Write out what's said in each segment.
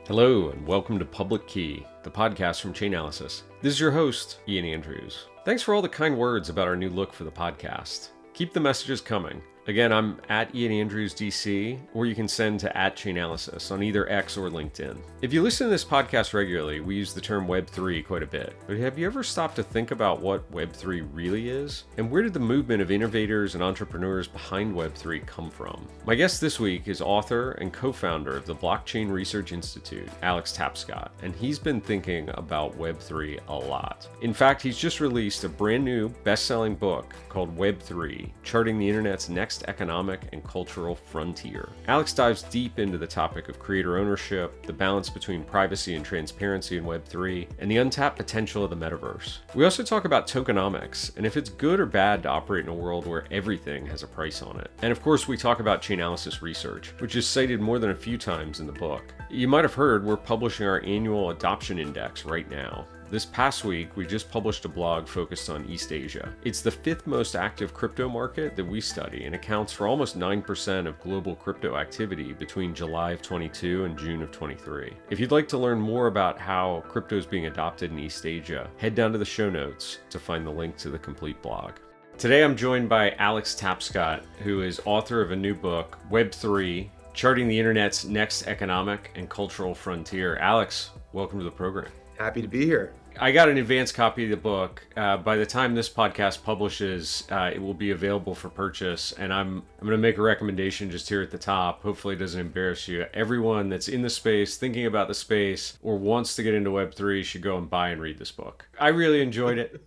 Hello, and welcome to Public Key, the podcast from Chainalysis. This is your host, Ian Andrews. Thanks for all the kind words about our new look for the podcast. Keep the messages coming. Again, I'm at Ian Andrews DC, or you can send to @Chainalysis on either X or LinkedIn. If you listen to this podcast regularly, we use the term Web3 quite a bit. But have you ever stopped to think about what Web3 really is? And where did the movement of innovators and entrepreneurs behind Web3 come from? My guest this week is author and co-founder of the Blockchain Research Institute, Alex Tapscott, and he's been thinking about Web3 a lot. In fact, he's just released a brand new best-selling book called Web3, Charting the Internet's Next Economic and Cultural Frontier. Alex dives deep into the topic of creator ownership, the balance between privacy and transparency in Web3, and the untapped potential of the Metaverse. We also talk about tokenomics, and if it's good or bad to operate in a world where everything has a price on it. And of course, we talk about Chainalysis research, which is cited more than a few times in the book. You might have heard we're publishing our annual adoption index right now. This past week, we just published a blog focused on East Asia. It's the fifth most active crypto market that we study and accounts for almost 9% of global crypto activity between July of 22 and June of 23. If you'd like to learn more about how crypto is being adopted in East Asia, head down to the show notes to find the link to the complete blog. Today, I'm joined by Alex Tapscott, who is author of a new book, Web3, Charting the Internet's Next Economic and Cultural Frontier. Alex, welcome to the program. Happy to be here. I got an advanced copy of the book. By the time this podcast publishes, it will be available for purchase. And I'm going to make a recommendation just here at the top. Hopefully it doesn't embarrass you. Everyone that's in the space, thinking about the space, or wants to get into Web3 should go and buy and read this book. I really enjoyed it.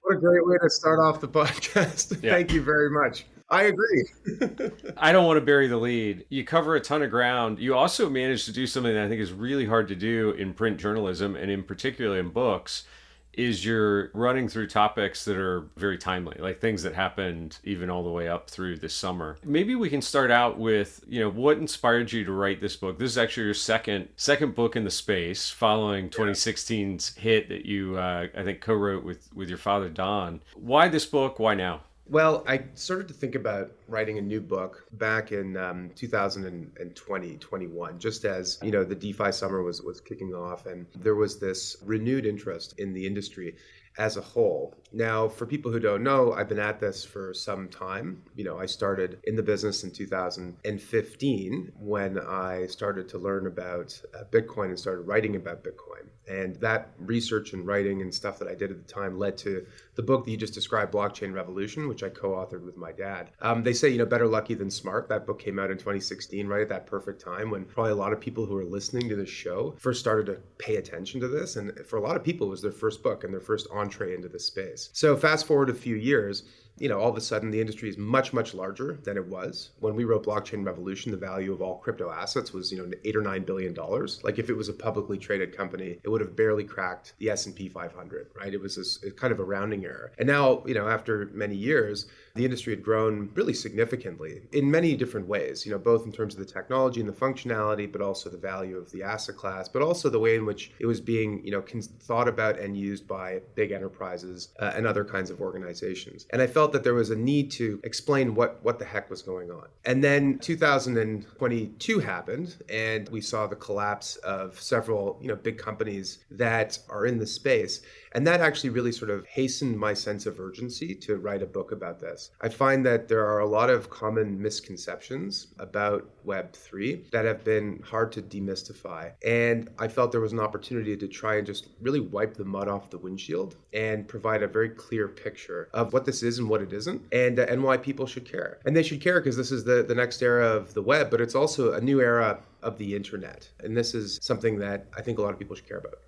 What a great way to start off the podcast. Yeah. Thank you very much. I agree. I don't want to bury the lead. You cover a ton of ground. You also managed to do something that I think is really hard to do in print journalism, and in particular in books, is you're running through topics that are very timely, like things that happened even all the way up through this summer. Maybe we can start out with, what inspired you to write this book? This is actually your second book in the space, following 2016's hit that you, I think, co-wrote with your father, Don. Why this book? Why now? Well, I started to think about writing a new book back in 2021, just as, the DeFi summer was kicking off, and there was this renewed interest in the industry as a whole. Now, for people who don't know, I've been at this for some time. I started in the business in 2015 when I started to learn about Bitcoin and started writing about Bitcoin. And that research and writing and stuff that I did at the time led to the book that you just described, Blockchain Revolution, which I co-authored with my dad. They say, better lucky than smart. That book came out in 2016, right at that perfect time when probably a lot of people who are listening to this show first started to pay attention to this. And for a lot of people, it was their first book and their first entree into this space. So fast forward a few years, all of a sudden the industry is much, much larger than it was. When we wrote Blockchain Revolution, the value of all crypto assets was, $8 or $9 billion. Like if it was a publicly traded company, it would have barely cracked the S&P 500, right? It was kind of a rounding error. And now, after many years, the industry had grown really significantly in many different ways, both in terms of the technology and the functionality, but also the value of the asset class, but also the way in which it was being, thought about and used by big enterprises and other kinds of organizations. And I felt that there was a need to explain what the heck was going on. And then 2022 happened, and we saw the collapse of several, big companies that are in the space. And that actually really sort of hastened my sense of urgency to write a book about this. I find that there are a lot of common misconceptions about Web3 that have been hard to demystify. And I felt there was an opportunity to try and just really wipe the mud off the windshield and provide a very clear picture of what this is and what it isn't, and why people should care. And they should care because this is the next era of the web, but it's also a new era of the internet. And this is something that I think a lot of people should care about.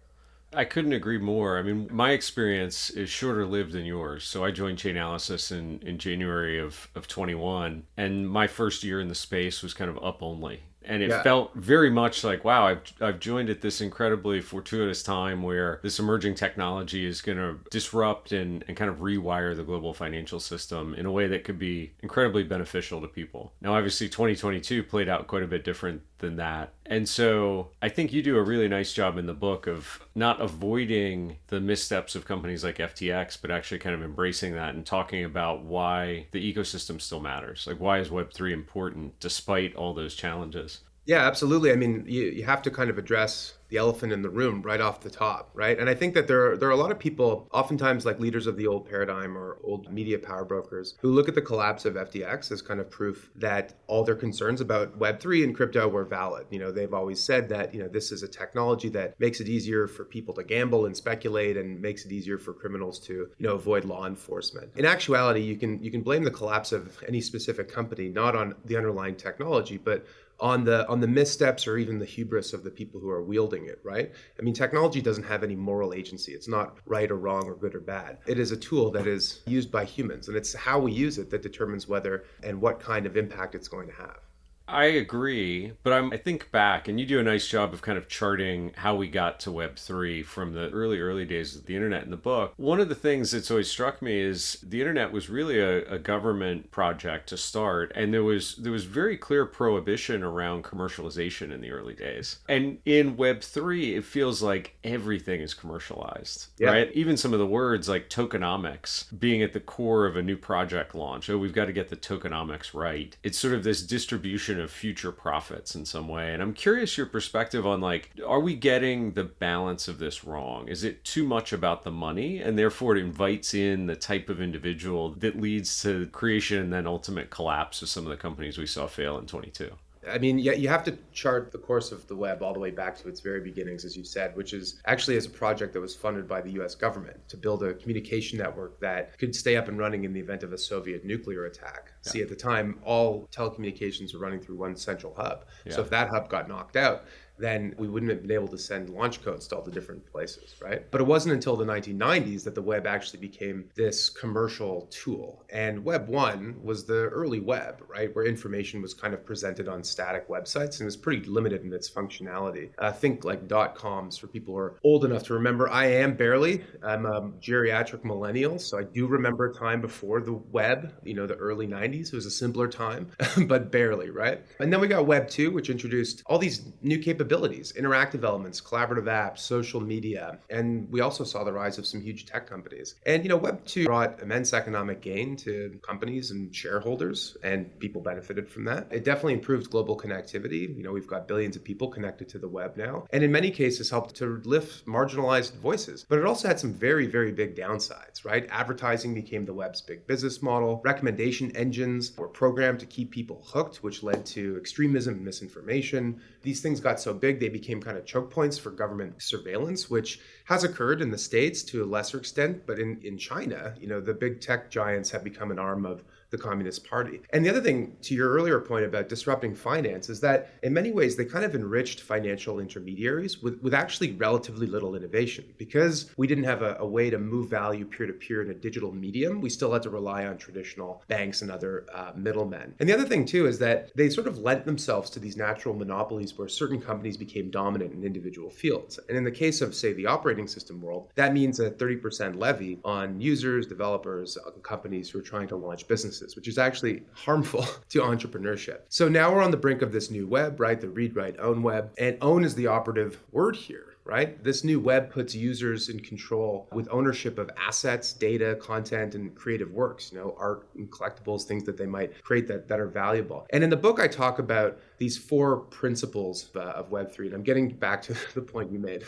I couldn't agree more. I mean, my experience is shorter lived than yours. So I joined Chainalysis in January of 21, and my first year in the space was kind of up only. And it felt very much like, wow, I've joined at this incredibly fortuitous time where this emerging technology is going to disrupt and kind of rewire the global financial system in a way that could be incredibly beneficial to people. Now, obviously, 2022 played out quite a bit different than that. And so I think you do a really nice job in the book of not avoiding the missteps of companies like FTX, but actually kind of embracing that and talking about why the ecosystem still matters. Like, why is Web3 important despite all those challenges? Yeah, absolutely. I mean, you have to kind of address the elephant in the room right off the top, right? And I think that there are a lot of people, oftentimes like leaders of the old paradigm or old media power brokers, who look at the collapse of FTX as kind of proof that all their concerns about Web3 and crypto were valid. They've always said that, this is a technology that makes it easier for people to gamble and speculate and makes it easier for criminals to, avoid law enforcement. In actuality, you can blame the collapse of any specific company not on the underlying technology, but on the missteps or even the hubris of the people who are wielding it, right? I mean, technology doesn't have any moral agency. It's not right or wrong or good or bad. It is a tool that is used by humans, and it's how we use it that determines whether and what kind of impact it's going to have. I agree, but I think back, and you do a nice job of kind of charting how we got to Web3 from the early days of the internet in the book. One of the things that's always struck me is the internet was really a government project to start, and there was very clear prohibition around commercialization in the early days. And in Web3, it feels like everything is commercialized, Yeah. right? Even some of the words like tokenomics being at the core of a new project launch. Oh, we've got to get the tokenomics right. It's sort of this distribution of future profits in some way. And I'm curious your perspective on like, are we getting the balance of this wrong? Is it too much about the money and therefore it invites in the type of individual that leads to creation and then ultimate collapse of some of the companies we saw fail in 22? I mean, yeah, you have to chart the course of the web all the way back to its very beginnings, as you said, which is actually as a project that was funded by the US government to build a communication network that could stay up and running in the event of a Soviet nuclear attack. Yeah. See, at the time, all telecommunications were running through one central hub. Yeah. So if that hub got knocked out, then we wouldn't have been able to send launch codes to all the different places, right? But it wasn't until the 1990s that the web actually became this commercial tool. And Web 1 was the early web, right? Where information was kind of presented on static websites and it was pretty limited in its functionality. Think like .coms for people who are old enough to remember. I am barely. I'm a geriatric millennial, so I do remember a time before the web, the early 90s. It was a simpler time, but barely, right? And then we got Web 2, which introduced all these new capabilities, interactive elements, collaborative apps, social media. And we also saw the rise of some huge tech companies. And, Web 2 brought immense economic gain to companies and shareholders, and people benefited from that. It definitely improved global connectivity. We've got billions of people connected to the web now. And in many cases helped to lift marginalized voices. But it also had some very, very big downsides, right? Advertising became the web's big business model. Recommendation engines were programmed to keep people hooked, which led to extremism and misinformation. These things got so big, they became kind of choke points for government surveillance, which has occurred in the States to a lesser extent. But in China, the big tech giants have become an arm of the Communist Party. And the other thing, to your earlier point about disrupting finance, is that in many ways they kind of enriched financial intermediaries with actually relatively little innovation. Because we didn't have a way to move value peer-to-peer in a digital medium, we still had to rely on traditional banks and other middlemen. And the other thing too is that they sort of lent themselves to these natural monopolies where certain companies became dominant in individual fields. And in the case of, say, the operating system world, that means a 30% levy on users, developers, companies who are trying to launch businesses, which is actually harmful to entrepreneurship. So now we're on the brink of this new web, right? The read, write, own web. And own is the operative word here, right? This new web puts users in control with ownership of assets, data, content, and creative works, art and collectibles, things that they might create that are valuable. And in the book, I talk about these 4 principles of Web3. And I'm getting back to the point you made,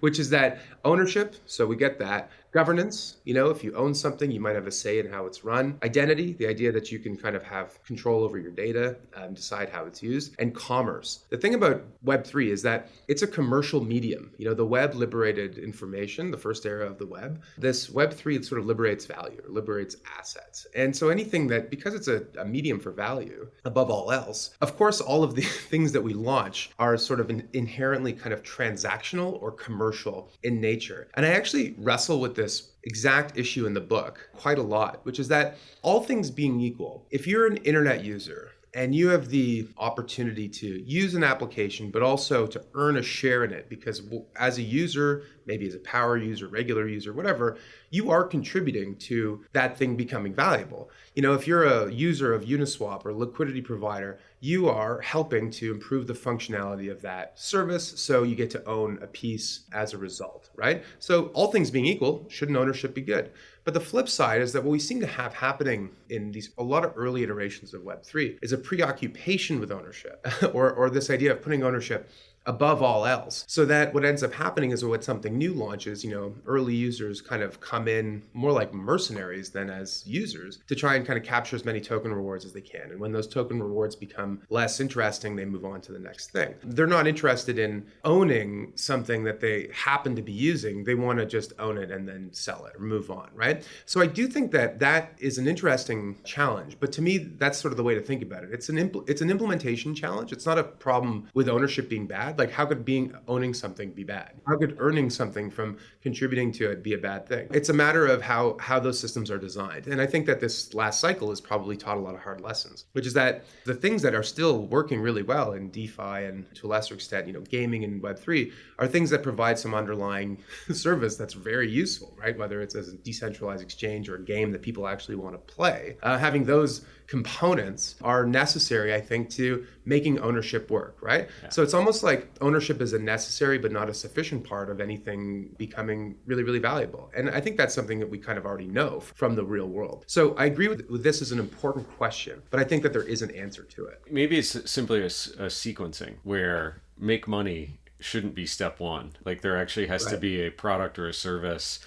which is that ownership. So we get that. Governance, if you own something, you might have a say in how it's run. Identity, the idea that you can kind of have control over your data and decide how it's used. And commerce. The thing about Web3 is that it's a commercial medium. The web liberated information, the first era of the web. This Web3 sort of liberates value, liberates assets. And so anything that, because it's a medium for value, above all else, of course, all of the things that we launch are sort of inherently kind of transactional or commercial in nature. And I actually wrestle with this exact issue in the book quite a lot, which is that all things being equal, if you're an internet user and you have the opportunity to use an application, but also to earn a share in it, because as a user, maybe as a power user, regular user, whatever, you are contributing to that thing becoming valuable. If you're a user of Uniswap or a liquidity provider, you are helping to improve the functionality of that service. So you get to own a piece as a result, right? So all things being equal, shouldn't ownership be good? But the flip side is that what we seem to have happening in a lot of early iterations of Web3 is a preoccupation with ownership or this idea of putting ownership above all else. So that what ends up happening is when something new launches, early users kind of come in more like mercenaries than as users to try and kind of capture as many token rewards as they can. And when those token rewards become less interesting, they move on to the next thing. They're not interested in owning something that they happen to be using. They want to just own it and then sell it or move on, right? So I do think that that is an interesting challenge. But to me, that's sort of the way to think about it. It's an implementation challenge. It's not a problem with ownership being bad. Like, how could owning something be bad? How could earning something from contributing to it be a bad thing? It's a matter of how those systems are designed. And I think that this last cycle has probably taught a lot of hard lessons, which is that the things that are still working really well in DeFi and to a lesser extent, gaming and Web3 are things that provide some underlying service that's very useful, right? Whether it's as a decentralized exchange or a game that people actually want to play. Having those components are necessary, I think, to making ownership work, right? Yeah. So it's almost like ownership is a necessary but not a sufficient part of anything becoming really, really valuable. And I think that's something that we kind of already know from the real world. So I agree with this is an important question, but I think that there is an answer to it. Maybe it's simply a sequencing where make money shouldn't be step one. Like there actually has to be a product or a service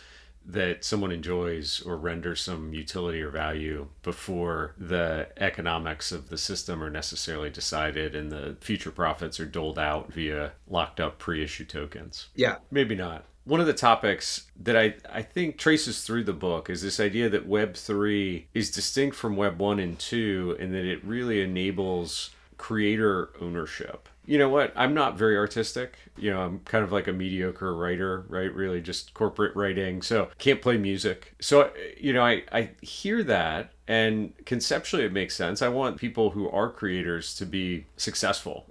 that someone enjoys or renders some utility or value before the economics of the system are necessarily decided and the future profits are doled out via locked up pre-issue tokens. Yeah. Maybe not. One of the topics that I think traces through the book is this idea that Web3 is distinct from Web 1 and 2 and that it really enables creator ownership. You know what? I'm not very artistic. I'm kind of like a mediocre writer, right? Really just corporate writing. So can't play music. So, I hear that and conceptually it makes sense. I want people who are creators to be successful,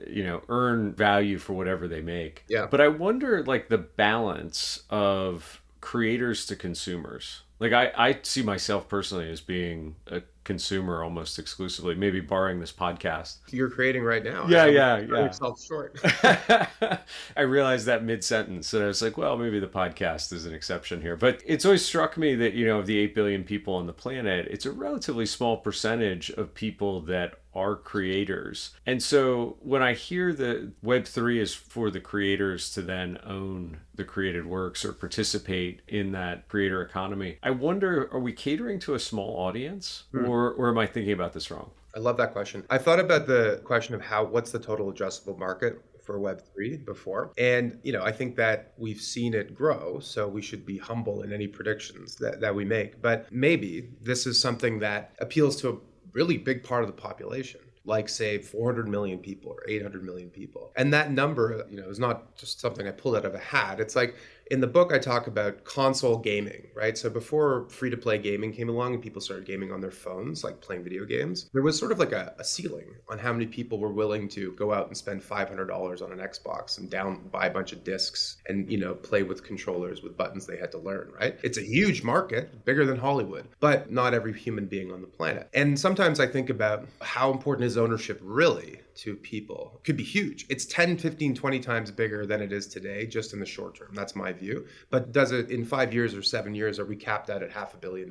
earn value for whatever they make. Yeah. But I wonder like the balance of creators to consumers. Like I see myself personally as being a consumer almost exclusively, maybe barring this podcast. You're creating right now. Yeah. Yourself short. I realized that mid-sentence and I was like, well, maybe the podcast is an exception here. But it's always struck me that, of the 8 billion people on the planet, it's a relatively small percentage of people that are creators. And so when I hear that Web3 is for the creators to then own the created works or participate in that creator economy, I wonder, are we catering to a small audience or am I thinking about this wrong? I love that question. I thought about the question of what's the total addressable market for Web3 before. And, I think that we've seen it grow, so we should be humble in any predictions that we make. But maybe this is something that appeals to a really big part of the population, like say 400 million people or 800 million people. And that number, is not just something I pulled out of a hat. It's like in the book, I talk about console gaming, right? So before free-to-play gaming came along and people started gaming on their phones, like playing video games, there was sort of like a ceiling on how many people were willing to go out and spend $500 on an Xbox and buy a bunch of discs and, play with controllers with buttons they had to learn, right? It's a huge market, bigger than Hollywood, but not every human being on the planet. And sometimes I think about how important is ownership really to people. It could be huge. It's 10, 15, 20 times bigger than it is today, just in the short term. That's my view. But does it in 5 years or 7 years, are we capped out at half a billion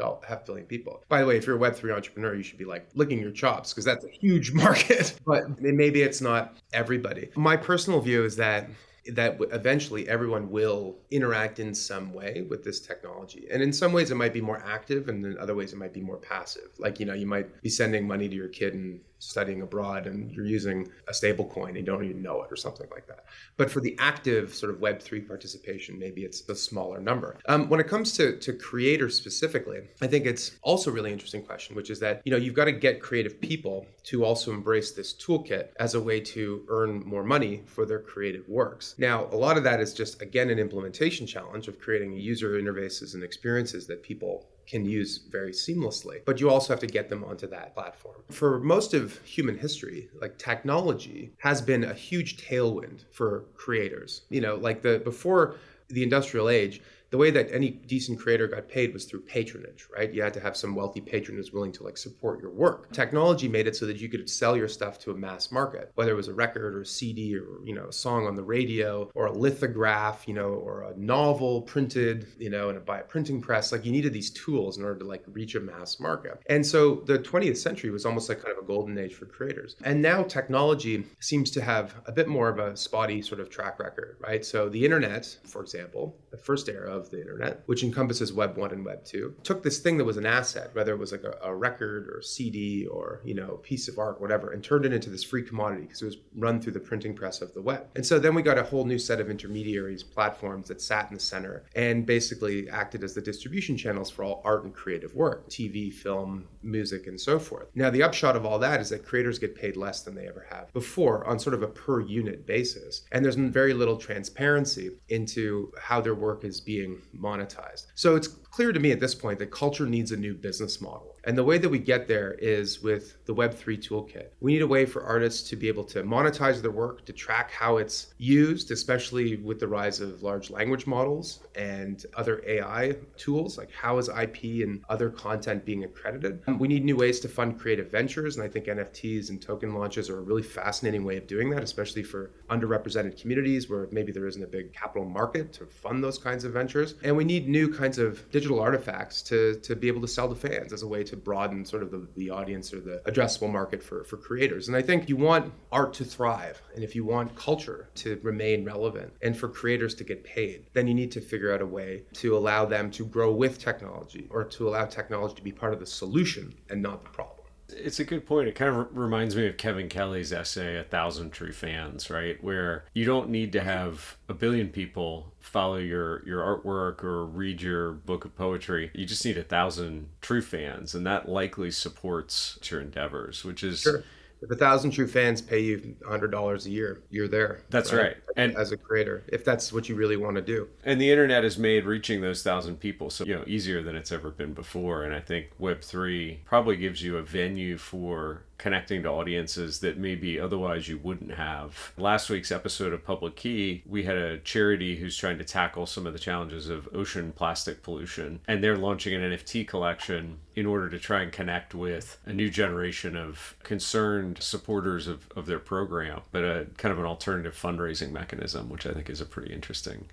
people? By the way, if you're a Web3 entrepreneur, you should be like licking your chops because that's a huge market, but maybe it's not everybody. My personal view is that eventually everyone will interact in some way with this technology. And in some ways it might be more active and in other ways it might be more passive. Like, you might be sending money to your kid and studying abroad and you're using a stable coin and you don't even know it or something like that. But for the active sort of Web3 participation, maybe it's a smaller number. When it comes to creators specifically, I think it's also a really interesting question, which is that, you've got to get creative people to also embrace this toolkit as a way to earn more money for their creative works. Now, a lot of that is just, again, an implementation challenge of creating user interfaces and experiences that people can use very seamlessly, but you also have to get them onto that platform. For most of human history, like technology has been a huge tailwind for creators. Before the industrial age, the way that any decent creator got paid was through patronage, right? You had to have some wealthy patron who's willing to like support your work. Technology made it so that you could sell your stuff to a mass market, whether it was a record or a CD or, a song on the radio or a lithograph, or a novel printed, and by a printing press. Like you needed these tools in order to like reach a mass market. And so the 20th century was almost like kind of a golden age for creators. And now technology seems to have a bit more of a spotty sort of track record, right? So the internet, for example, the first era of the internet, which encompasses Web 1 and Web 2, took this thing that was an asset, whether it was like a record or a CD or, a piece of art, whatever, and turned it into this free commodity because it was run through the printing press of the web. And so then we got a whole new set of intermediaries, platforms that sat in the center and basically acted as the distribution channels for all art and creative work, TV, film, music, and so forth. Now, the upshot of all that is that creators get paid less than they ever have before on sort of a per unit basis. And there's very little transparency into how their work is being monetized. So it's clear to me at this point that culture needs a new business model. And the way that we get there is with the Web3 toolkit. We need a way for artists to be able to monetize their work, to track how it's used, especially with the rise of large language models and other AI tools, like how is IP and other content being accredited. We need new ways to fund creative ventures, and I think NFTs and token launches are a really fascinating way of doing that, especially for underrepresented communities where maybe there isn't a big capital market to fund those kinds of ventures. And we need new kinds of digital artifacts to be able to sell to fans as a way to broaden sort of the audience or the addressable market for creators. And I think you want art to thrive, and if you want culture to remain relevant and for creators to get paid, then you need to figure out a way to allow them to grow with technology, or to allow technology to be part of the solution and not the problem. It's a good point. It kind of reminds me of Kevin Kelly's essay, 1,000 True Fans, right? Where you don't need to have a billion people follow your artwork or read your book of poetry. You just need 1,000 true fans, and that likely supports your endeavors, which is... Sure. If 1,000 true fans pay you $100 a year, you're there. That's right. And as a creator, if that's what you really want to do. And the internet has made reaching those 1,000 people easier than it's ever been before. And I think Web3 probably gives you a venue for connecting to audiences that maybe otherwise you wouldn't have. Last week's episode of Public Key, we had a charity who's trying to tackle some of the challenges of ocean plastic pollution, and they're launching an NFT collection in order to try and connect with a new generation of concerned supporters of their program, but a kind of an alternative fundraising mechanism, which I think is a pretty interesting.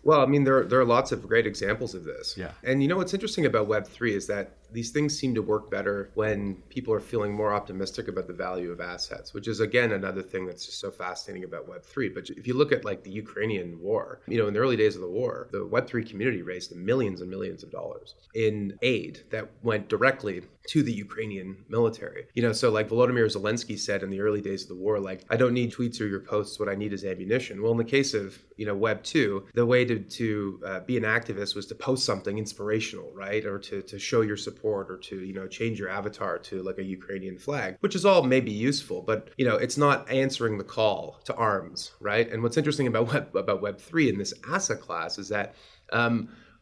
Well, I mean, there are lots of great examples of this. Yeah. And what's interesting about Web3 is that these things seem to work better when people are feeling more optimistic about the value of assets, which is, again, another thing that's just so fascinating about Web3. But if you look at like the Ukrainian war, in the early days of the war, the Web3 community raised millions and millions of dollars in aid that went directly to the Ukrainian military. So like Volodymyr Zelensky said in the early days of the war, like, I don't need tweets or your posts. What I need is ammunition. Well, in the case of, Web 2, the way to be an activist was to post something inspirational, right? Or to show your support, or to, change your avatar to like a Ukrainian flag, which is all maybe useful, but, it's not answering the call to arms, right? And what's interesting about Web3 in this asset class is that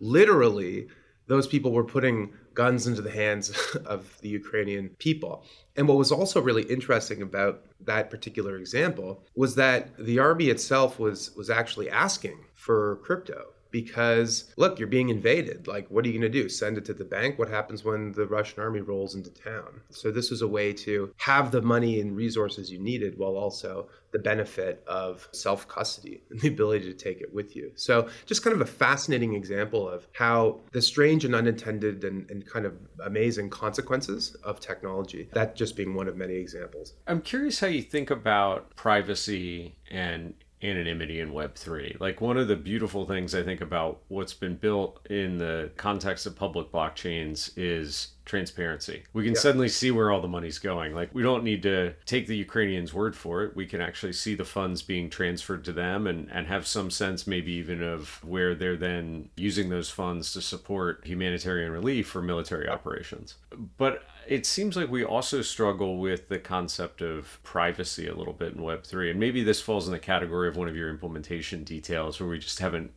literally those people were putting guns into the hands of the Ukrainian people. And what was also really interesting about that particular example was that the army itself was actually asking for crypto. Because, look, you're being invaded. Like, what are you going to do? Send it to the bank? What happens when the Russian army rolls into town? So this was a way to have the money and resources you needed while also the benefit of self-custody and the ability to take it with you. So just kind of a fascinating example of how the strange and unintended and kind of amazing consequences of technology, that just being one of many examples. I'm curious how you think about privacy and anonymity in Web3. Like, one of the beautiful things I think about what's been built in the context of public blockchains is transparency. We can suddenly see where all the money's going. Like, we don't need to take the Ukrainians' word for it. We can actually see the funds being transferred to them and have some sense maybe even of where they're then using those funds to support humanitarian relief or military operations. But it seems like we also struggle with the concept of privacy a little bit in Web3. And maybe this falls in the category of one of your implementation details where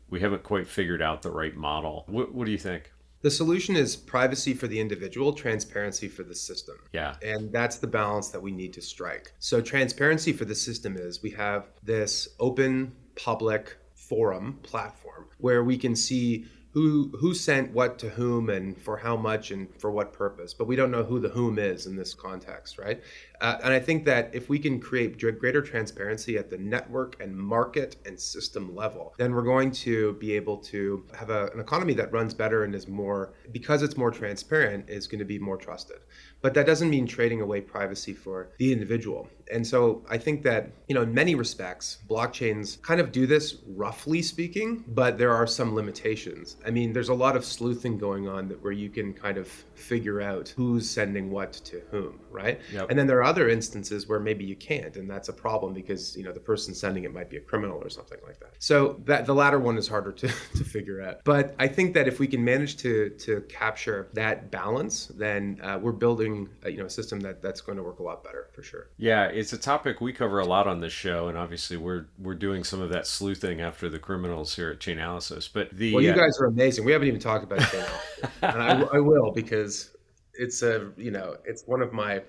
we haven't quite figured out the right model. What do you think? The solution is privacy for the individual, transparency for the system. Yeah. And that's the balance that we need to strike. So transparency for the system is we have this open, public, forum platform where we can see who sent what to whom and for how much and for what purpose, but we don't know who the whom is in this context, right? And I think that if we can create greater transparency at the network and market and system level, then we're going to be able to have an economy that runs better and is more, because it's more transparent, is going to be more trusted. But that doesn't mean trading away privacy for the individual. And so I think that, in many respects, blockchains kind of do this roughly speaking, but there are some limitations. I mean, there's a lot of sleuthing going on where you can kind of figure out who's sending what to whom, right? Yep. And then there are other instances where maybe you can't, and that's a problem because, the person sending it might be a criminal or something like that. So that the latter one is harder to figure out. But I think that if we can manage to capture that balance, then we're building a system that's going to work a lot better for sure. Yeah, it's a topic we cover a lot on this show, and obviously we're doing some of that sleuthing after the criminals here at Chainalysis. But you guys are amazing. We haven't even talked about Chainalysis, and I will, because it's it's one of my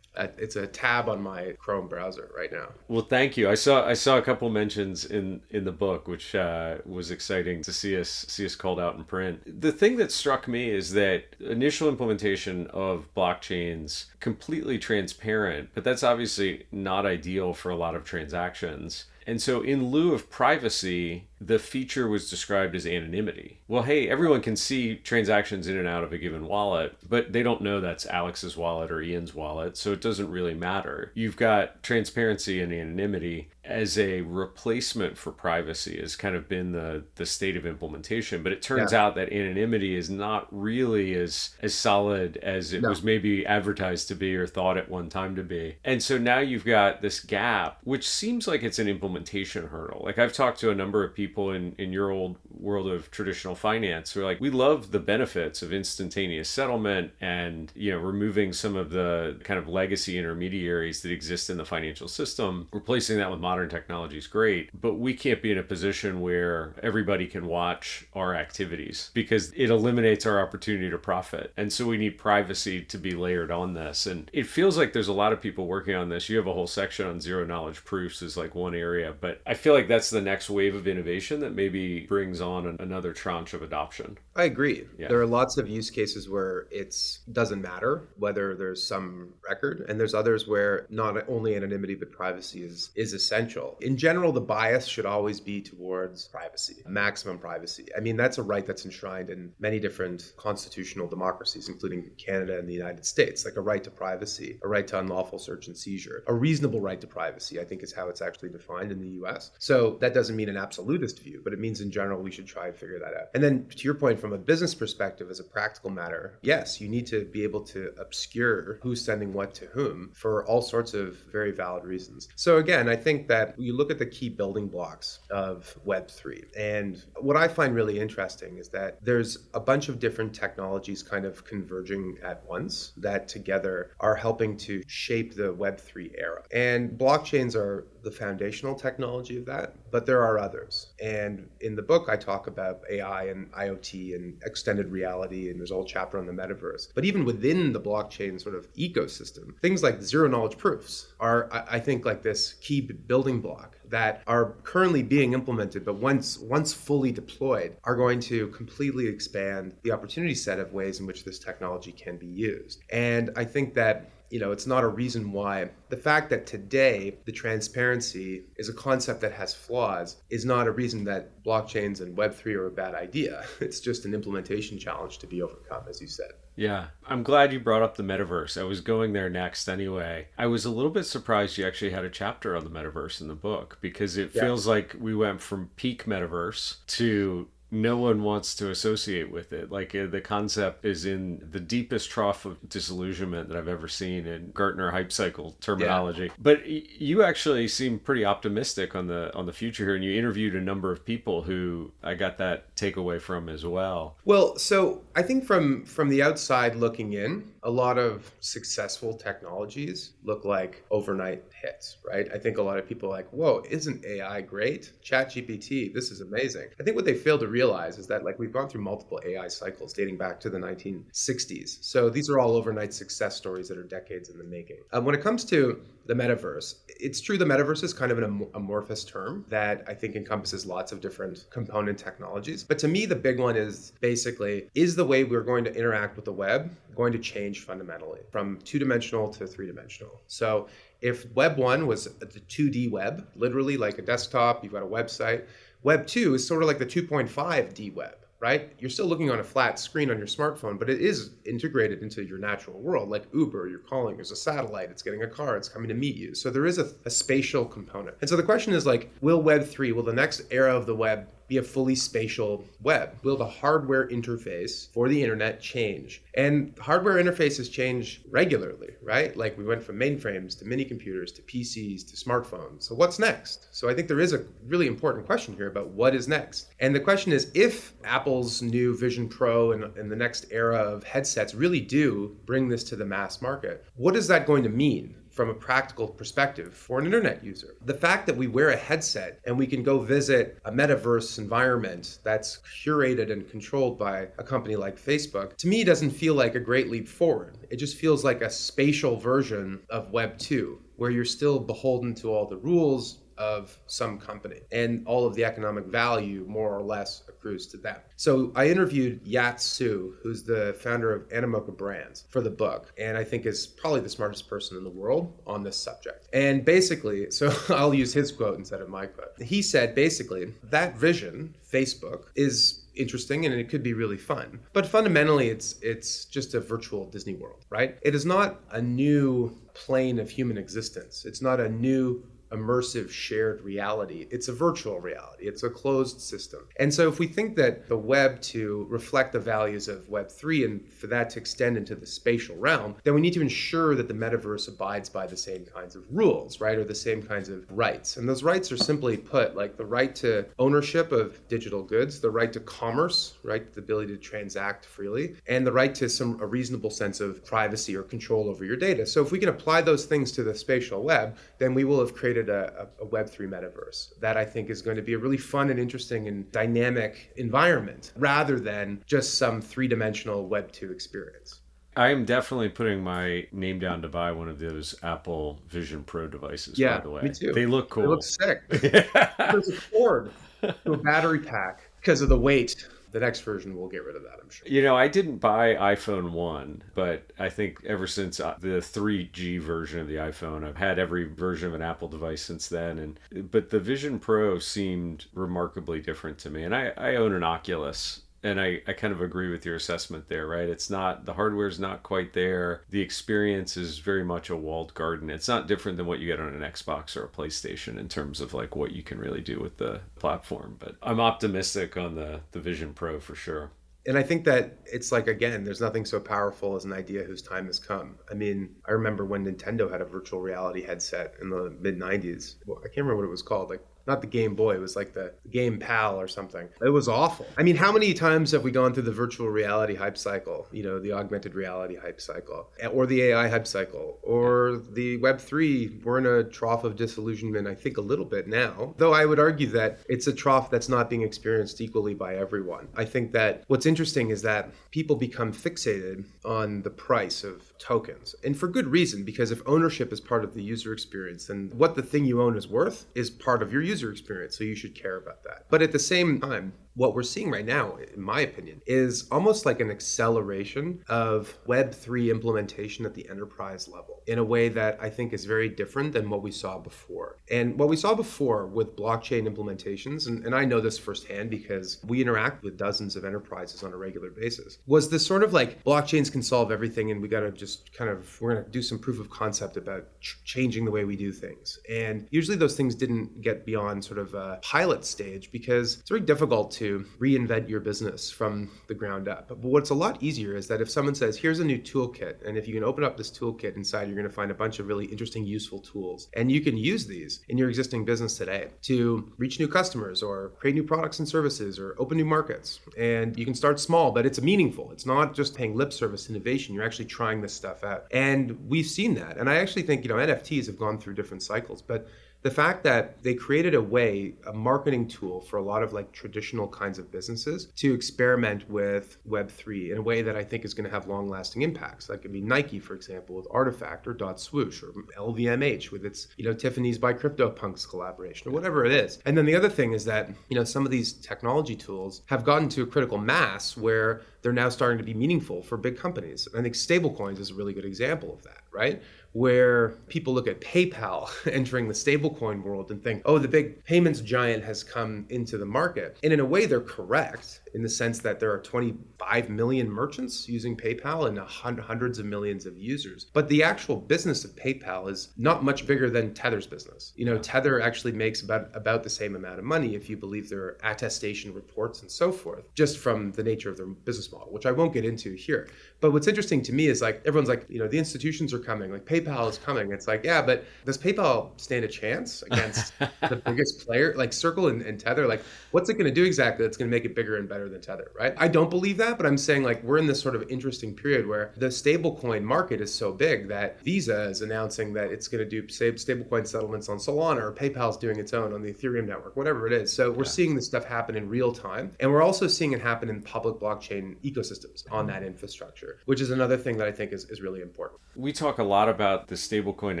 it's a tab on my Chrome browser right now. Well, thank you. I saw a couple mentions in the book, which was exciting to see us called out in print. The thing that struck me is that initial implementation of blockchains completely transparent, but that's obviously not ideal for a lot of transactions. And so in lieu of privacy, the feature was described as anonymity. Well, hey, everyone can see transactions in and out of a given wallet, but they don't know that's Alex's wallet or Ian's wallet, so it doesn't really matter. You've got transparency and anonymity as a replacement for privacy has kind of been the state of implementation. But it turns out that anonymity is not really as solid as it was maybe advertised to be or thought at one time to be. And so now you've got this gap, which seems like it's an implementation hurdle. Like I've talked to a number of people in your old world of traditional finance who are like, we love the benefits of instantaneous settlement and, removing some of the kind of legacy intermediaries that exist in the financial system, replacing that with modern technology is great, but we can't be in a position where everybody can watch our activities because it eliminates our opportunity to profit. And so we need privacy to be layered on this. And it feels like there's a lot of people working on this. You have a whole section on zero knowledge proofs is like one area, but I feel like that's the next wave of innovation that maybe brings on another tranche of adoption. I agree. Yeah. There are lots of use cases where it doesn't matter whether there's some record, and there's others where not only anonymity but privacy is essential. In general, the bias should always be towards privacy, maximum privacy. I mean, that's a right that's enshrined in many different constitutional democracies, including Canada and the United States, like a right to privacy, a right to unlawful search and seizure, a reasonable right to privacy, I think is how it's actually defined in the US. So that doesn't mean an absolutist view, but it means in general we should try and figure that out. And then to your point, from a business perspective, as a practical matter, yes, you need to be able to obscure who's sending what to whom for all sorts of very valid reasons. So again, I think that you look at the key building blocks of Web3. And what I find really interesting is that there's a bunch of different technologies kind of converging at once that together are helping to shape the Web3 era. And blockchains are the foundational technology of that, but there are others. And in the book, I talk about AI and IoT and extended reality, and there's a whole chapter on the Metaverse. But even within the blockchain sort of ecosystem, things like zero knowledge proofs are, I think, like this key building block that are currently being implemented, but once fully deployed, are going to completely expand the opportunity set of ways in which this technology can be used. And I think that it's not a reason why the fact that today the transparency is a concept that has flaws is not a reason that blockchains and Web3 are a bad idea. It's just an implementation challenge to be overcome, as you said. Yeah, I'm glad you brought up the Metaverse. I was going there next anyway. I was a little bit surprised you actually had a chapter on the Metaverse in the book because it feels like we went from peak Metaverse to no one wants to associate with it. Like the concept is in the deepest trough of disillusionment that I've ever seen in Gartner hype cycle terminology. But you actually seem pretty optimistic on the future here, and you interviewed a number of people who I got that takeaway from as well. Well, so I think from the outside looking in, a lot of successful technologies look like overnight hits, right? I think a lot of people are like, whoa, isn't AI great? ChatGPT, this is amazing. I think what they fail to realize is that like we've gone through multiple AI cycles dating back to the 1960s. So these are all overnight success stories that are decades in the making. When it comes to the metaverse, it's true the metaverse is kind of an amorphous term that I think encompasses lots of different component technologies. But to me, the big one is basically, is the way we're going to interact with the web going to change fundamentally from two-dimensional to three-dimensional? So if Web 1 was the 2D web, literally like a desktop, you've got a website, Web 2 is sort of like the 2.5D web. Right? You're still looking on a flat screen on your smartphone, but it is integrated into your natural world. Like Uber, you're calling, there's a satellite, it's getting a car, it's coming to meet you. So there is a spatial component. And so the question is like, will Web3, will the next era of the web be a fully spatial web? Will the hardware interface for the internet change? And hardware interfaces change regularly, right? Like we went from mainframes to mini computers to PCs to smartphones. So what's next? So I think there is a really important question here about what is next. And the question is, if Apple's new Vision Pro and the next era of headsets really do bring this to the mass market, what is that going to mean from a practical perspective for an internet user? The fact that we wear a headset and we can go visit a metaverse environment that's curated and controlled by a company like Facebook, to me doesn't feel like a great leap forward. It just feels like a spatial version of Web 2, where you're still beholden to all the rules of some company and all of the economic value more or less accrues to them. So I interviewed Yat Su, who's the founder of Animoca Brands, for the book, and I think is probably the smartest person in the world on this subject. And basically, so I'll use his quote instead of my quote. He said basically that vision, Facebook, is interesting and it could be really fun. But fundamentally, it's just a virtual Disney World, right? It is not a new plane of human existence. It's not a new immersive shared reality. It's a virtual reality. It's a closed system. And so if we think that the web to reflect the values of Web 3 and for that to extend into the spatial realm, then we need to ensure that the metaverse abides by the same kinds of rules, right? Or the same kinds of rights. And those rights are simply put like the right to ownership of digital goods, the right to commerce, right? The ability to transact freely, and the right to a reasonable sense of privacy or control over your data. So if we can apply those things to the spatial web, then we will have created a Web3 metaverse that I think is going to be a really fun and interesting and dynamic environment rather than just some three-dimensional Web2 experience. I am definitely putting my name down to buy one of those Apple Vision Pro devices, by the way. Me too. They look cool. They look sick. There's a cord to a battery pack because of the weight. The next version will get rid of that, I'm sure. You know, I didn't buy iPhone 1, but I think ever since the 3G version of the iPhone, I've had every version of an Apple device since then. But the Vision Pro seemed remarkably different to me. And I own an Oculus. And I kind of agree with your assessment there, right? It's not, the hardware's not quite there. The experience is very much a walled garden. It's not different than what you get on an Xbox or a PlayStation in terms of like what you can really do with the platform. But I'm optimistic on the Vision Pro for sure. And I think that it's like, again, there's nothing so powerful as an idea whose time has come. I mean, I remember when Nintendo had a virtual reality headset in the mid-90s. Well, I can't remember what it was called. Like, not the Game Boy, it was like the Game Pal or something. It was awful. I mean, how many times have we gone through the virtual reality hype cycle, you know, the augmented reality hype cycle, or the AI hype cycle, or the Web3? We're in a trough of disillusionment, I think, a little bit now, though I would argue that it's a trough that's not being experienced equally by everyone. I think that what's interesting is that people become fixated on the price of tokens, and for good reason, because if ownership is part of the user experience, then what the thing you own is worth is part of your user experience, so you should care about that. But at the same time, what we're seeing right now, in my opinion, is almost like an acceleration of Web3 implementation at the enterprise level in a way that I think is very different than what we saw before. And what we saw before with blockchain implementations, and I know this firsthand because we interact with dozens of enterprises on a regular basis, was this sort of like blockchains can solve everything and we got to just kind of, we're going to do some proof of concept about changing the way we do things. And usually those things didn't get beyond sort of a pilot stage because it's very difficult to to reinvent your business from the ground up. But what's a lot easier is that if someone says, here's a new toolkit, and if you can open up this toolkit inside, you're going to find a bunch of really interesting, useful tools. And you can use these in your existing business today to reach new customers or create new products and services or open new markets. And you can start small, but it's meaningful. It's not just paying lip service innovation. You're actually trying this stuff out. And we've seen that. And I actually think, NFTs have gone through different cycles, but the fact that they created a marketing tool for a lot of like traditional kinds of businesses to experiment with Web3 in a way that I think is going to have long lasting impacts. Like, Nike, for example, with Artifact or Dot Swoosh, or LVMH with its, Tiffany's by CryptoPunks collaboration, or whatever it is. And then the other thing is that, some of these technology tools have gotten to a critical mass where they're now starting to be meaningful for big companies. And I think stablecoins is a really good example of that, right? Where people look at PayPal entering the stablecoin world and think, oh, the big payments giant has come into the market. And in a way, they're correct in the sense that there are 25 million merchants using PayPal and hundreds of millions of users. But the actual business of PayPal is not much bigger than Tether's business. Tether actually makes about the same amount of money if you believe their attestation reports and so forth, just from the nature of their business model, which I won't get into here. But what's interesting to me is like, everyone's like, the institutions are coming, like PayPal is coming. It's like, yeah, but does PayPal stand a chance against the biggest player, like Circle and Tether? Like, what's it going to do exactly that's going to make it bigger and better than Tether, right? I don't believe that, but I'm saying like we're in this sort of interesting period where the stablecoin market is so big that Visa is announcing that it's going to do stablecoin settlements on Solana, or PayPal's doing its own on the Ethereum network, whatever it is. So we're seeing this stuff happen in real time, and we're also seeing it happen in public blockchain ecosystems on that infrastructure, which is another thing that I think is really important. We talk a lot about the stablecoin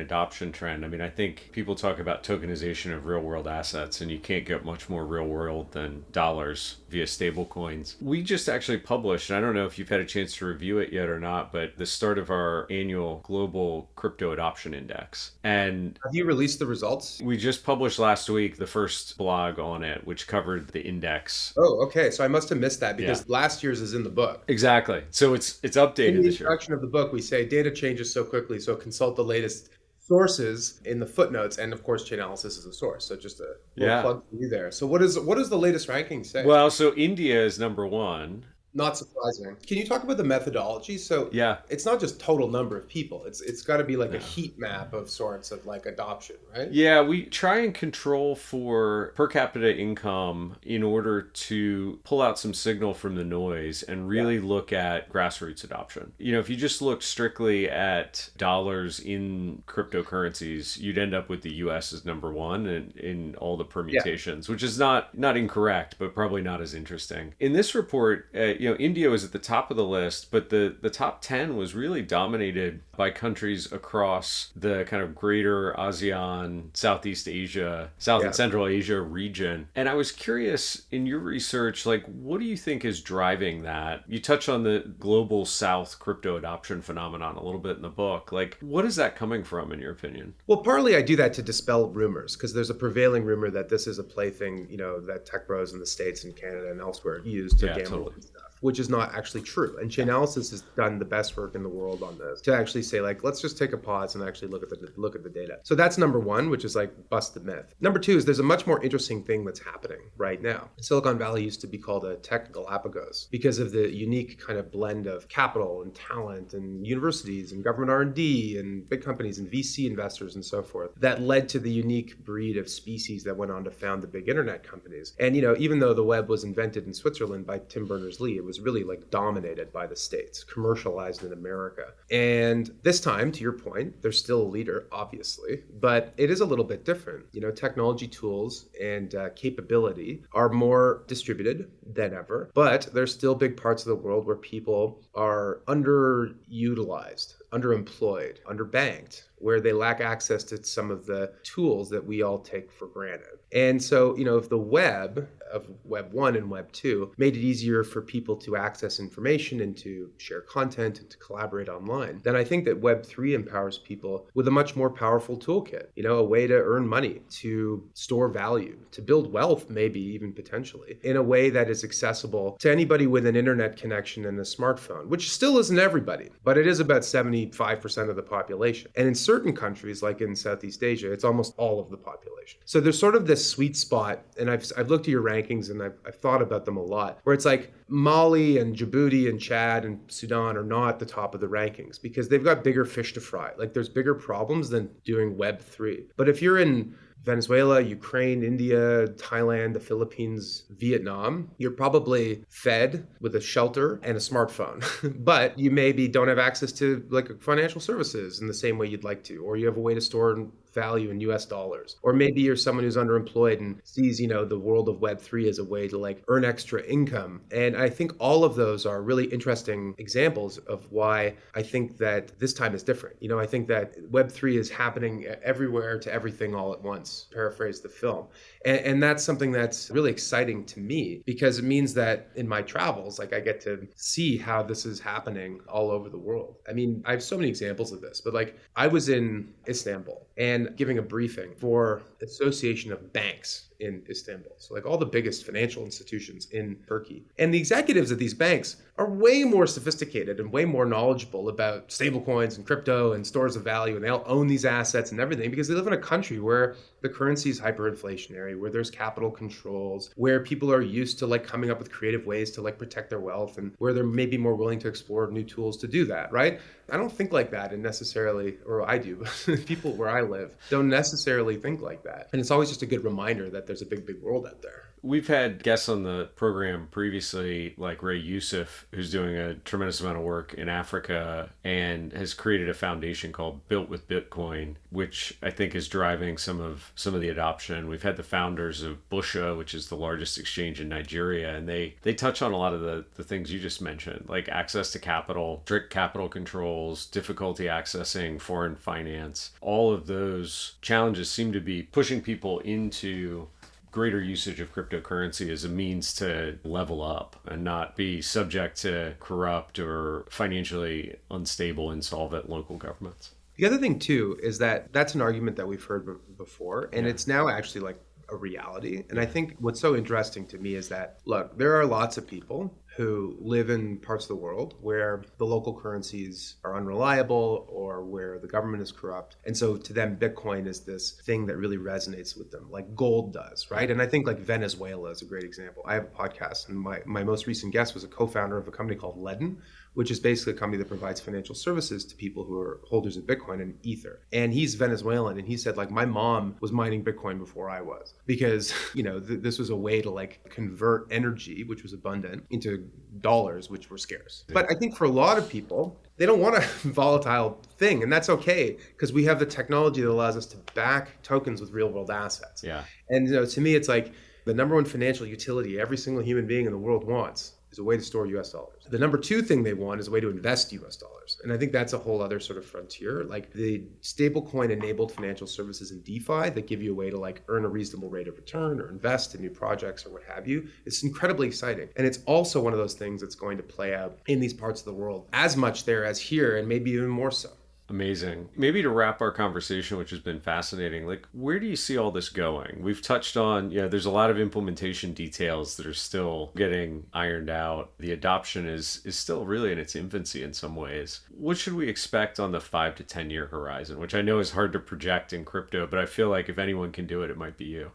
adoption trend. I mean, I think people talk about tokenization of real world assets, and you can't get much more real world than dollars via stablecoins. We just actually published, and I don't know if you've had a chance to review it yet or not, but the start of our annual global crypto adoption index. And have you released the results? We just published last week the first blog on it, which covered the index. Oh, okay. So I must have missed that because last year's is in the book. Exactly. So it's updated in the this year. introduction of the book, we say data changes so quickly, so consult the latest sources in the footnotes, and of course Chainalysis is a source. So just a little plug for you there. So what does the latest ranking say? Well, so India is number one. Not surprising. Can you talk about the methodology? So it's not just total number of people. It's got to be like a heat map of sorts of like adoption, right? Yeah, we try and control for per capita income in order to pull out some signal from the noise and really look at grassroots adoption. If you just look strictly at dollars in cryptocurrencies, you'd end up with the US as number one in all the permutations, which is not incorrect, but probably not as interesting. In this report, India was at the top of the list, but the top 10 was really dominated by countries across the kind of greater ASEAN, Southeast Asia, South and Central Asia region. And I was curious, in your research, like, what do you think is driving that? You touch on the global South crypto adoption phenomenon a little bit in the book. Like, what is that coming from, in your opinion? Well, partly I do that to dispel rumors, because there's a prevailing rumor that this is a plaything, that tech bros in the States and Canada and elsewhere use to gamble and stuff, which is not actually true. And Chainalysis has done the best work in the world on this to actually say, like, let's just take a pause and actually look at the data. So that's number one, which is like bust the myth. Number two is there's a much more interesting thing that's happening right now. Silicon Valley used to be called a tech Galapagos because of the unique kind of blend of capital and talent and universities and government R&D and big companies and VC investors and so forth that led to the unique breed of species that went on to found the big internet companies. And even though the web was invented in Switzerland by Tim Berners-Lee, it was really like dominated by the States, commercialized in America. And this time, to your point, there's still a leader, obviously, but it is a little bit different. Technology tools and capability are more distributed than ever, but there's still big parts of the world where people are underutilized, underemployed, underbanked, where they lack access to some of the tools that we all take for granted. And so, if the web of Web 1 and Web 2 made it easier for people to access information and to share content and to collaborate online, then I think that Web 3 empowers people with a much more powerful toolkit, a way to earn money, to store value, to build wealth, maybe even potentially, in a way that is accessible to anybody with an internet connection and a smartphone, which still isn't everybody, but it is about 75% of the population. And in certain certain countries, like in Southeast Asia, it's almost all of the population. So there's sort of this sweet spot, and I've looked at your rankings and I've thought about them a lot, where it's like Mali and Djibouti and Chad and Sudan are not at the top of the rankings because they've got bigger fish to fry. Like there's bigger problems than doing Web3. But if you're in Venezuela, Ukraine, India, Thailand, the Philippines, Vietnam, you're probably fed with a shelter and a smartphone, but you maybe don't have access to like financial services in the same way you'd like to, or you have a way to store value in US dollars. Or maybe you're someone who's underemployed and sees, the world of Web3 as a way to like earn extra income. And I think all of those are really interesting examples of why I think that this time is different. I think that Web3 is happening everywhere to everything all at once, paraphrase the film. And that's something that's really exciting to me because it means that in my travels, like I get to see how this is happening all over the world. I mean, I have so many examples of this, but like I was in Istanbul and giving a briefing for Association of Banks in Istanbul. So like all the biggest financial institutions in Turkey. And the executives at these banks are way more sophisticated and way more knowledgeable about stablecoins and crypto and stores of value. And they all own these assets and everything because they live in a country where the currency is hyperinflationary, where there's capital controls, where people are used to like coming up with creative ways to like protect their wealth and where they're maybe more willing to explore new tools to do that, right? I don't think like that and necessarily, or I do, but people where I live don't necessarily think like that. And it's always just a good reminder that there's a big, big world out there. We've had guests on the program previously, like Ray Youssef, who's doing a tremendous amount of work in Africa and has created a foundation called Built with Bitcoin, which I think is driving some of the adoption. We've had the founders of Busha, which is the largest exchange in Nigeria, and they touch on a lot of the things you just mentioned, like access to capital, strict capital controls, difficulty accessing foreign finance. All of those challenges seem to be pushing people into greater usage of cryptocurrency as a means to level up and not be subject to corrupt or financially unstable, insolvent local governments. The other thing too is that that's an argument that we've heard before, and it's now actually like a reality. And I think what's so interesting to me is that, look, there are lots of people who live in parts of the world where the local currencies are unreliable or where the government is corrupt. And so to them, Bitcoin is this thing that really resonates with them, like gold does, right? And I think like Venezuela is a great example. I have a podcast and my most recent guest was a co-founder of a company called Ledden, which is basically a company that provides financial services to people who are holders of Bitcoin and Ether. And he's Venezuelan. And he said, like, my mom was mining Bitcoin before I was because, this was a way to like convert energy, which was abundant, into dollars, which were scarce. But I think for a lot of people, they don't want a volatile thing. And that's okay because we have the technology that allows us to back tokens with real world assets. Yeah. And, to me, it's like the number one financial utility every single human being in the world wants is a way to store US dollars. The number two thing they want is a way to invest US dollars. And I think that's a whole other sort of frontier, like the stablecoin enabled financial services in DeFi that give you a way to like earn a reasonable rate of return or invest in new projects or what have you. It's incredibly exciting. And it's also one of those things that's going to play out in these parts of the world as much there as here and maybe even more so. Amazing. Maybe to wrap our conversation, which has been fascinating, like where do you see all this going? We've touched on, there's a lot of implementation details that are still getting ironed out. The adoption is still really in its infancy in some ways. What should we expect on the 5 to 10 year horizon, which I know is hard to project in crypto, but I feel like if anyone can do it, it might be you.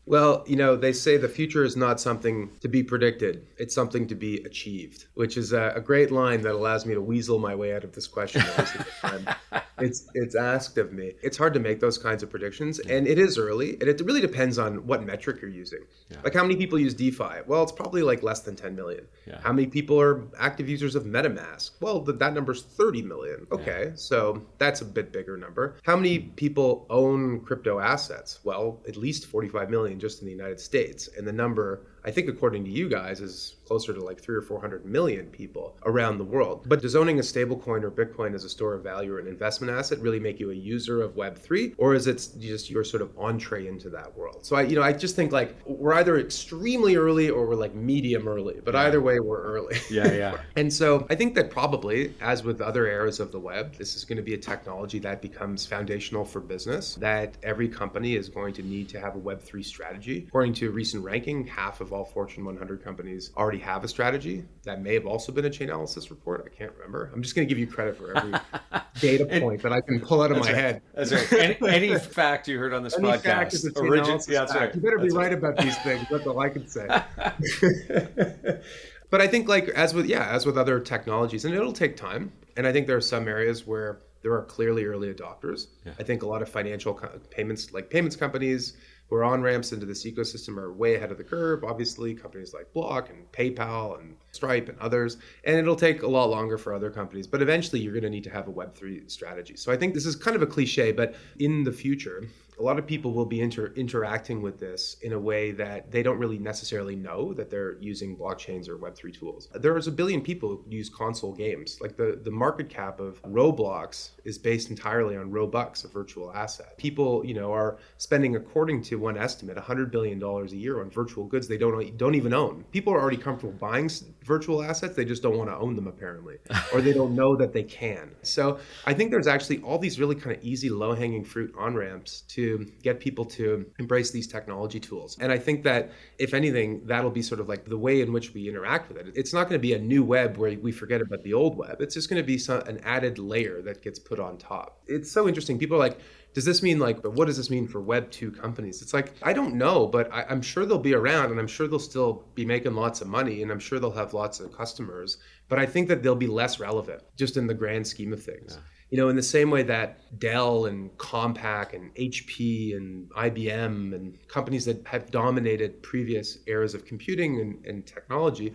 Well, they say the future is not something to be predicted. It's something to be achieved, which is a great line that allows me to weasel my way out of this question every single time it's asked of me. It's hard to make those kinds of predictions, and it is early, and it really depends on what metric you're using. Yeah. Like how many people use DeFi? Well, it's probably like less than 10 million. Yeah. How many people are active users of MetaMask? Well, that number's 30 million. Okay, so that's a bit bigger number. How many people own crypto assets? Well, at least 45 million just in the United States. And the number, I think according to you guys, is closer to like 300 or 400 million people around the world. But does owning a stablecoin or Bitcoin as a store of value or an investment asset really make you a user of Web3? Or is it just your sort of entree into that world? So I just think like we're either extremely early or we're like medium early, but either way we're early. Yeah. And so I think that probably, as with other eras of the web, this is going to be a technology that becomes foundational for business, that every company is going to need to have a Web3 strategy. According to a recent ranking, half of all Fortune 100 companies already have a strategy. That may have also been a Chainalysis report. I can't remember. I'm just going to give you credit for every data point that I can pull out of my head. That's right. Any fact you heard on this Any podcast. fact is a Chainalysis Yeah, that's fact. right. You better That's be right about these things. That's all I can say. But I think like as with other technologies, and it'll take time. And I think there are some areas where there are clearly early adopters. Yeah. I think a lot of financial payments companies who are on ramps into this ecosystem are way ahead of the curve. Obviously, companies like Block and PayPal and Stripe and others. And it'll take a lot longer for other companies. But eventually, you're going to need to have a Web3 strategy. So I think this is kind of a cliche, but in the future, a lot of people will be interacting with this in a way that they don't really necessarily know that they're using blockchains or Web3 tools. There's a billion people who use console games. Like the market cap of Roblox is based entirely on Robux, a virtual asset. People, are spending, according to one estimate, $100 billion a year on virtual goods they don't even own. People are already comfortable buying virtual assets. They just don't want to own them, apparently, or they don't know that they can. So I think there's actually all these really kind of easy, low-hanging fruit on-ramps to get people to embrace these technology tools. And I think that, if anything, that'll be sort of like the way in which we interact with it. It's not going to be a new web where we forget about the old web. It's just going to be an added layer that gets put on top. It's so interesting. People are like, what does this mean for Web 2 companies? It's like, I don't know, but I'm sure they'll be around, and I'm sure they'll still be making lots of money, and I'm sure they'll have lots of customers. But I think that they'll be less relevant just in the grand scheme of things. Yeah. In the same way that Dell and Compaq and HP and IBM and companies that have dominated previous eras of computing and technology,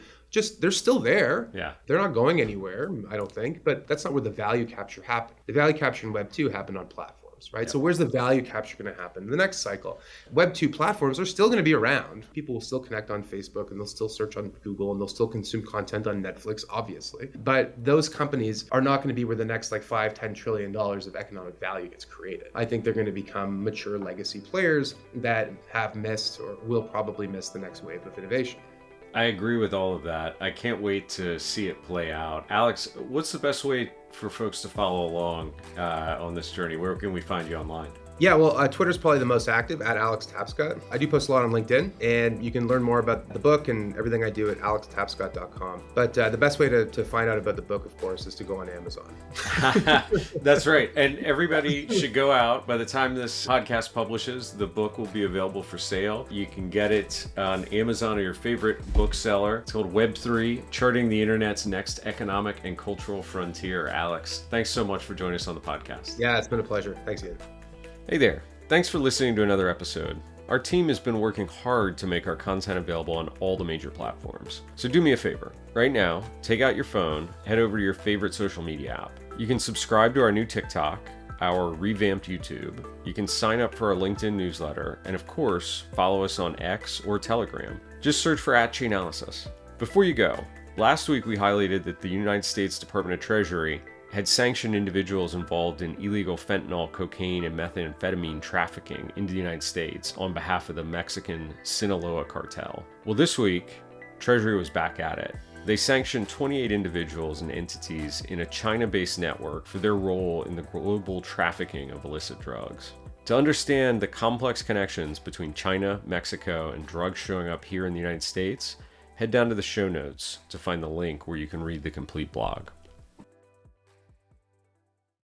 they're still there. Yeah. They're not going anywhere, I don't think, but that's not where the value capture happened. The value capture in Web 2 happened on platforms. Right? Yep. So where's the value capture going to happen? The next cycle. Web 2 platforms are still going to be around. People will still connect on Facebook, and they'll still search on Google, and they'll still consume content on Netflix, obviously. But those companies are not going to be where the next $5-10 trillion of economic value gets created. I think they're going to become mature legacy players that have missed or will probably miss the next wave of innovation. I agree with all of that. I can't wait to see it play out. Alex, what's the best way for folks to follow along on this journey? Where can we find you online? Yeah, well, Twitter's probably the most active, at Alex Tapscott. I do post a lot on LinkedIn, and you can learn more about the book and everything I do at alextapscott.com. But the best way to find out about the book, of course, is to go on Amazon. That's right. And everybody should go out. By the time this podcast publishes, the book will be available for sale. You can get it on Amazon or your favorite bookseller. It's called Web3, Charting the Internet's Next Economic and Cultural Frontier. Alex, thanks so much for joining us on the podcast. Yeah, it's been a pleasure. Thanks, Ian. Hey there. Thanks for listening to another episode. Our team has been working hard to make our content available on all the major platforms. So do me a favor. Right now, take out your phone, head over to your favorite social media app. You can subscribe to our new TikTok, our revamped YouTube. You can sign up for our LinkedIn newsletter, and of course, follow us on X or Telegram. Just search for @Chainalysis. Before you go, last week we highlighted that the United States Department of Treasury had sanctioned individuals involved in illegal fentanyl, cocaine, and methamphetamine trafficking into the United States on behalf of the Mexican Sinaloa cartel. Well, this week, Treasury was back at it. They sanctioned 28 individuals and entities in a China-based network for their role in the global trafficking of illicit drugs. To understand the complex connections between China, Mexico, and drugs showing up here in the United States, head down to the show notes to find the link where you can read the complete blog.